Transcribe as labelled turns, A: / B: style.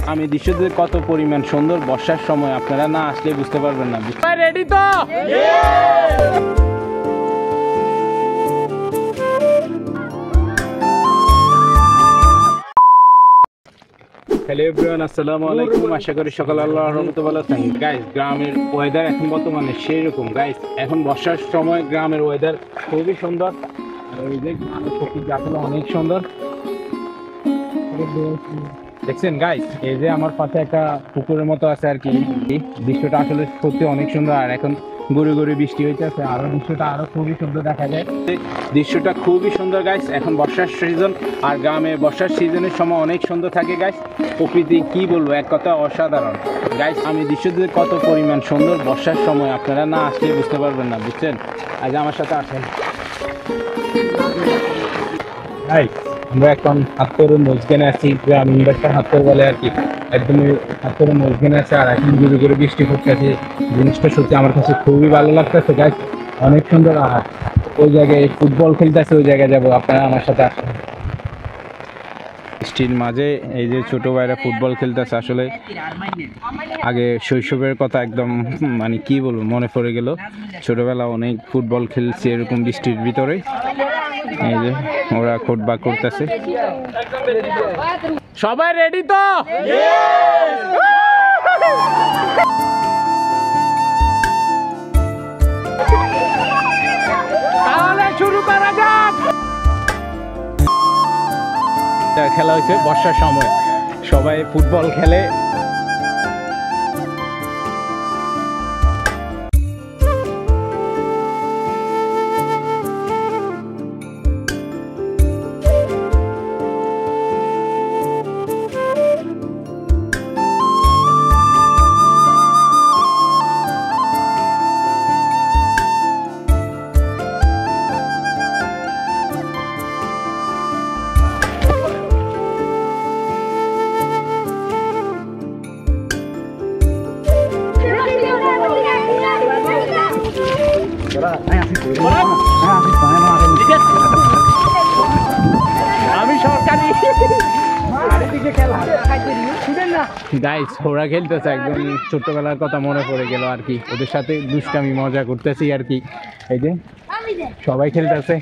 A: আমি দৃশ্যটি কত পরিমাণ সুন্দর, বর্ষার সময় আপনারা না আসলে বুঝতে পারবেন না। রেডি তো? হ্যালো এভরিওয়ান, আসসালামু আলাইকুম। আশা করি সকাল আল্লাহর রহমতে ভালো আছেন। গাইস, গ্রামের ওয়েদার এখন বর্তমানে সেই রকম। গাইস, এখন বর্ষার সময় গ্রামের ওয়েদার খুবই সুন্দর। ওই যে প্রকৃতি আসলে অনেক সুন্দর। দেখছেন গাইস, এই যে আমার পাশে একটা পুকুরের মতো আছে আর কি। দৃশ্যটা আসলে সত্যি অনেক সুন্দর। আর এখন গড়ে গড়ে বৃষ্টি হইতেছে, আরো দৃশ্যটা আরো খুবই সুন্দর দেখা যায়। দৃশ্যটা খুবই সুন্দর গাইস। এখন বর্ষার সিজন, আর গ্রামে বর্ষার সিজনের সময় অনেক সুন্দর থাকে গাইস। প্রকৃতি কি বলবো, এক কথা অসাধারণ গাইস। আমি দৃশ্যটি কত পরিমাণ সুন্দর, বর্ষার সময় আপনারা না আসলে বুঝতে পারবেন না, বুঝছেন? আজ আমার সাথে আসেন। আমরা এখন হাতকরের মজখানে আছি, গ্রামীণ ভাষায় হাতকর বলে আর কি। একদমই হাতকরের মজখানে আছে, আর এখন ঘুরে ঘুরে বৃষ্টি পড়তেছে। জিনিসটা সত্যি আমার কাছে খুবই ভালো লাগতেছে গাইস, অনেক সুন্দর। আর ওই জায়গায় ফুটবল খেলতেছে, ওই জায়গায় যাবো, আপনারা আমার সাথে আসেন। বৃষ্টির মাঝে এই যে ছোট ভাইরা ফুটবল খেলতেছে। আসলে আগে শৈশবের কথা একদম মানে কি বলবো মনে পড়ে গেল। ছোটবেলা অনেক ফুটবল খেলছি এরকম বৃষ্টির ভিতরে। এই যে ওরা কোটবা করতেছে। সবাই রেডি তো? তাহলে শুরু করা যাক। খেলা হয়েছে বর্ষার সময়, সবাই ফুটবল খেলে। আমি সরকারি গাইস, ওরা খেলতেছে, একদম ছোট্টবেলার কথা মনে পড়ে গেল আর কি। ওদের সাথে দুষ্টামি মজা করতেছি আর কি। এই যে সবাই খেলতেছে।